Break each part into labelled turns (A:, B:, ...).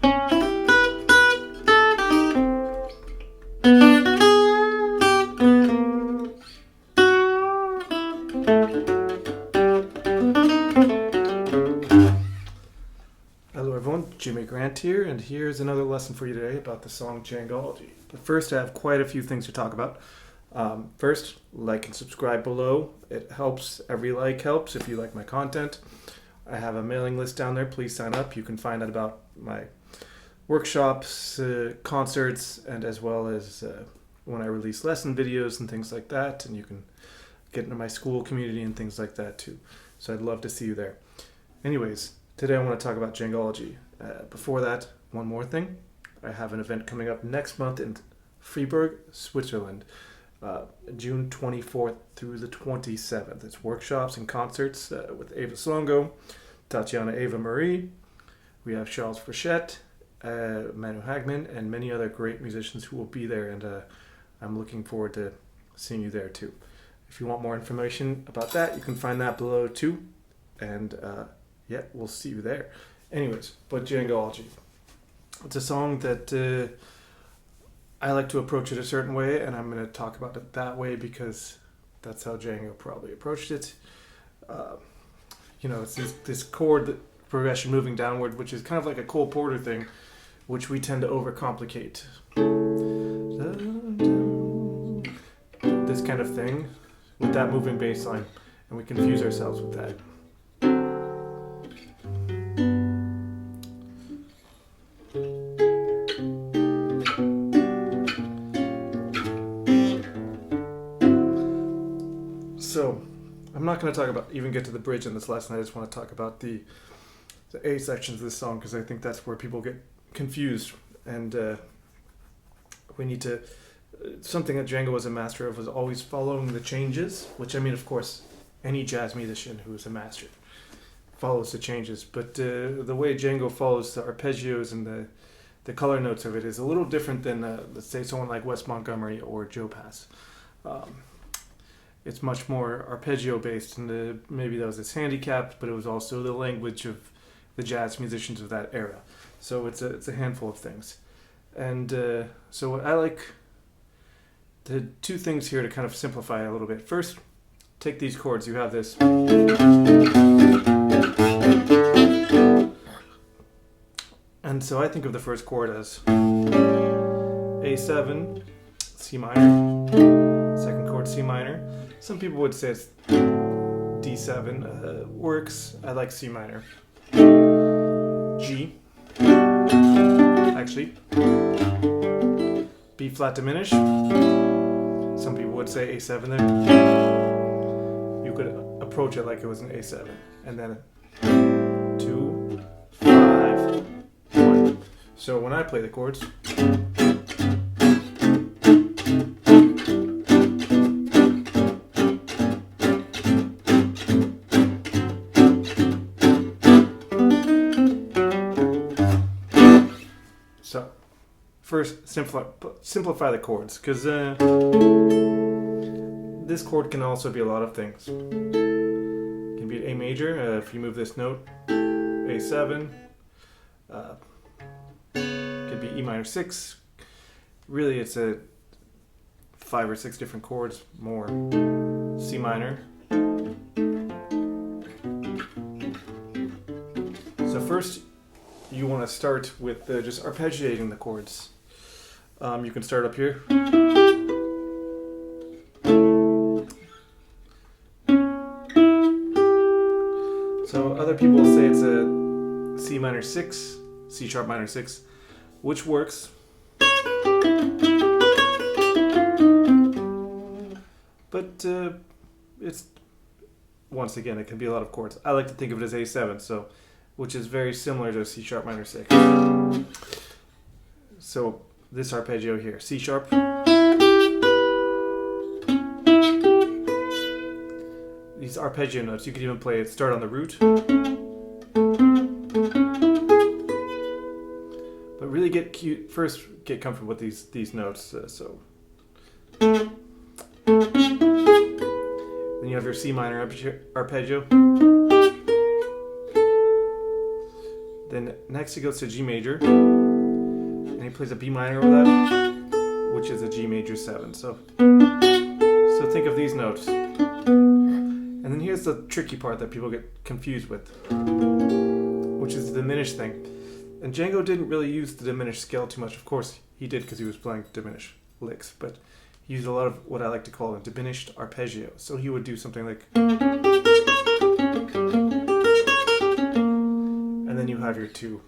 A: Hello everyone, Jimmy Grant here, and here's another lesson for you today about the song Jangology. But first, I have quite a few things to talk about. First, like and subscribe below. It helps. Every like helps if you like my content. I have a mailing list down there. Please sign up. You can find out about my workshops, concerts, and as well as when I release lesson videos and things like that. And you can get into my school community and things like that too. So I'd love to see you there. Anyways, today I want to talk about Jangology. Before that, one more thing. I have an event coming up next month in Fribourg, Switzerland, June 24th through the 27th. It's workshops and concerts with Eva Slongo, Tatiana Eva Marie. We have Charles Frechette, Manu Hagman, and many other great musicians who will be there, and I'm looking forward to seeing you there too. If you want more information about that, you can find that below too. And yeah, we'll see you there. Anyways, but Jangology. It's a song that I like to approach it a certain way, and I'm going to talk about it that way because that's how Django probably approached it. It's this chord progression moving downward, which is kind of like a Cole Porter thing, which we tend to overcomplicate. This kind of thing with that moving bass line, and we confuse ourselves with that. So, I'm not going to get to the bridge in this lesson. I just want to talk about the A sections of this song because I think that's where people get confused. And we need to... Something that Django was a master of was always following the changes, which, I mean, of course, any jazz musician who is a master follows the changes. But the way Django follows the arpeggios and the color notes of it is a little different than, let's say, someone like Wes Montgomery or Joe Pass. It's much more arpeggio based, and maybe that was its handicap, but it was also the language of the jazz musicians of that era. So it's a handful of things. And so I like the two things here to kind of simplify a little bit. First, take these chords. You have this. And so I think of the first chord as A7, C minor, second chord C minor. Some people would say it's D7. Works. I like C minor. G. Actually. B flat diminished. Some people would say A7 there. You could approach it like it was an A7. And then 2, 5, 1. So when I play the chords... So, first, simplify the chords, because this chord can also be a lot of things. It can be A major, if you move this note, A7, could be E minor 6. Really, it's 5 or 6 different chords more. C minor. So first, you want to start with just arpeggiating the chords. You can start up here. So other people say it's a C minor 6, C sharp minor 6, which works. But it's, once again, it can be a lot of chords. I like to think of it as A7, so which is very similar to C sharp minor 6. So this arpeggio here, C sharp. These arpeggio notes, you could even play it, start on the root. But really get cute, first get comfortable with these notes. So then you have your C minor arpeggio. Then next he goes to G major, and he plays a B minor over that, which is a G major 7. So think of these notes. And then here's the tricky part that people get confused with, which is the diminished thing. And Django didn't really use the diminished scale too much. Of course, he did because he was playing diminished licks, but he used a lot of what I like to call a diminished arpeggio. So he would do something like, and then you have your 2.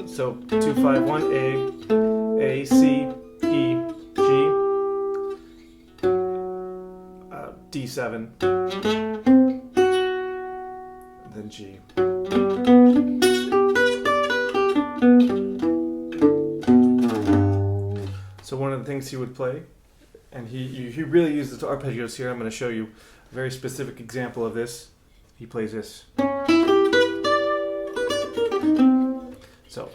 A: So 2, 5, 1, A, C, E, G, D7, then G. So one of the things he would play, and he really uses the arpeggios here. I'm going to show you a very specific example of this. He plays this. So.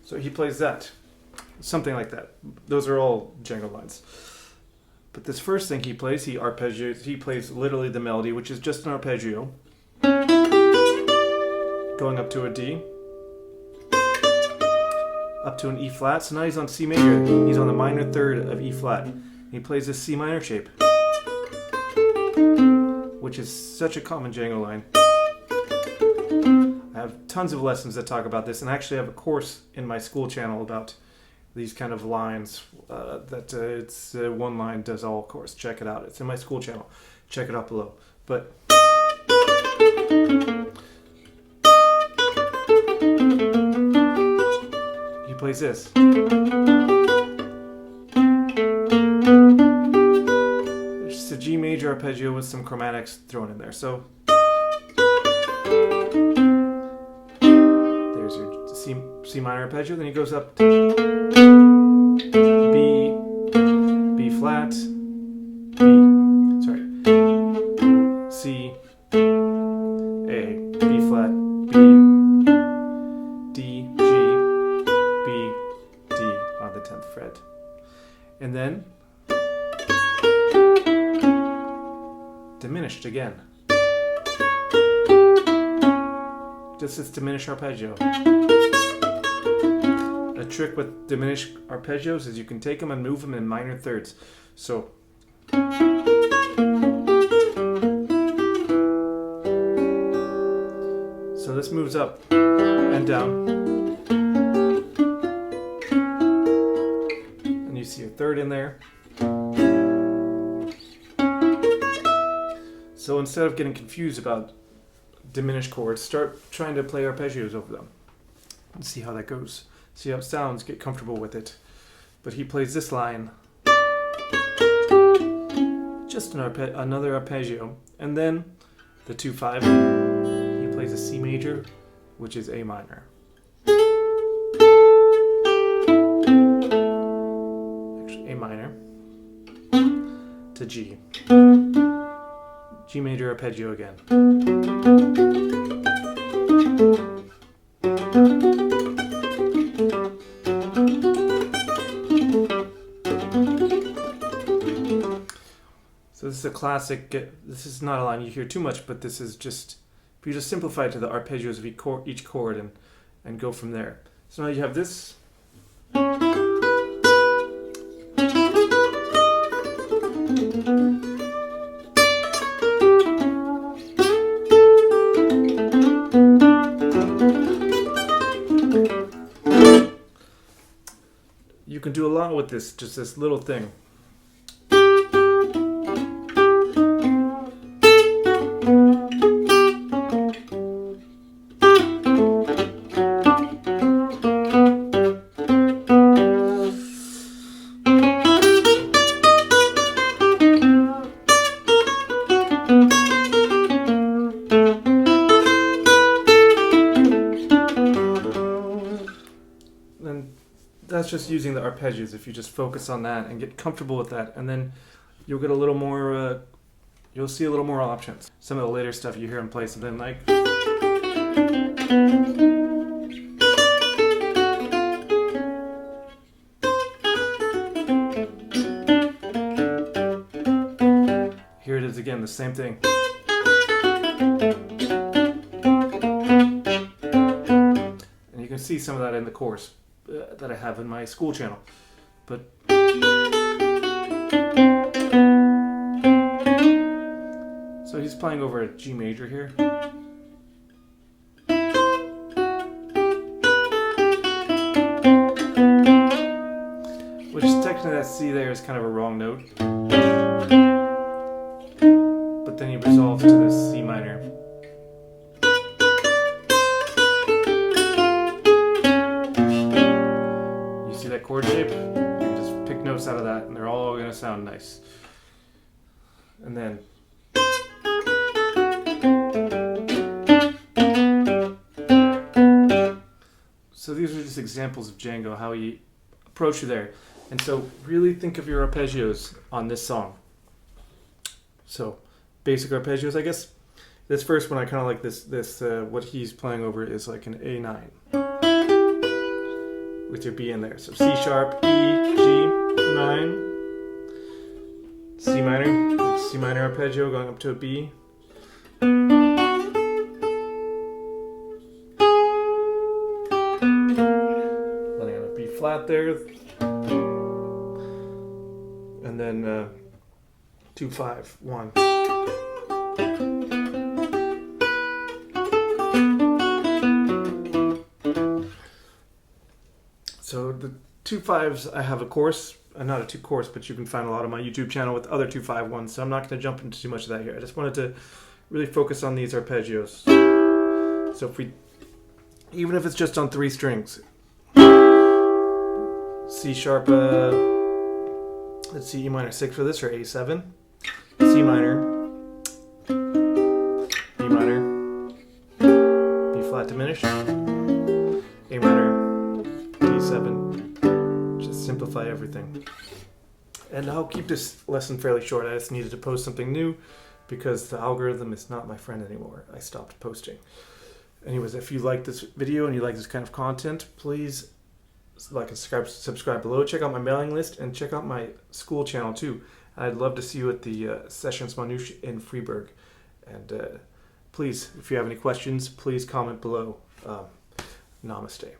A: So he plays that, something like that. Those are all Django lines. But this first thing he plays, he arpeggios. He plays literally the melody, which is just an arpeggio, going up to a D, up to an E flat. So now he's on C major. He's on the minor third of E flat. He plays this C minor shape, which is such a common Django line. I have tons of lessons that talk about this, and I actually have a course in my school channel about these kind of lines. It's one line does all course. Check it out. It's in my school channel. Check it out below. But he plays this. It's just a G major arpeggio with some chromatics thrown in there. So there's your C minor arpeggio. Then he goes up to B flat, C, A, B flat, B, D, G, B, D on the 10th fret. And then diminished again. Just this diminished arpeggio. A trick with diminished arpeggios is you can take them and move them in minor thirds. So this moves up and down, and you see a third in there. So instead of getting confused about diminished chords, start trying to play arpeggios over them and see how that goes. See how it sounds, get comfortable with it. But he plays this line, just another arpeggio, and then the 2-5. He plays a C major, which is A minor. Actually, A minor to G. G major arpeggio again. So this is a classic. This is not a line you hear too much, but this is just, you just simplify it to the arpeggios of each chord and go from there. So now you have this. You can do a lot with this, just this little thing. that's just using the arpeggios. If you just focus on that and get comfortable with that, and then you'll get a little more, you'll see a little more options. Some of the later stuff you hear him play something like... Here it is again, the same thing. And you can see some of that in the course that I have in my school channel. But so he's playing over a G major here. Which technically that C there is kind of a wrong note. But then he resolves to this C minor. You see that chord shape? You can just pick notes out of that and they're all going to sound nice. And then so these are just examples of Django, how he approached you there. And so really think of your arpeggios on this song. So basic arpeggios, I guess. This first one, I kind of like this. What he's playing over is like an A9 with your B in there. So C sharp, E, G, 9, C minor, C minor arpeggio going up to a B. Landing on a B flat there, and then 2, 5, 1. So the 2/5s, I have a course, not a 2 course, but you can find a lot on my YouTube channel with other 2/5 ones. So I'm not going to jump into too much of that here. I just wanted to really focus on these arpeggios. So if we, even if it's just on 3 strings, C sharp, let's see, E minor 6 for this, or A7, C minor, B minor, B flat diminished, A minor, D7. Just simplify everything. And I'll keep this lesson fairly short. I just needed to post something new because the algorithm is not my friend anymore. I stopped posting. Anyways, if you like this video and you like this kind of content, please like and subscribe below. Check out my mailing list and check out my school channel too. I'd love to see you at the Sessions Manouche in Fribourg. And please, if you have any questions, please comment below. Namaste.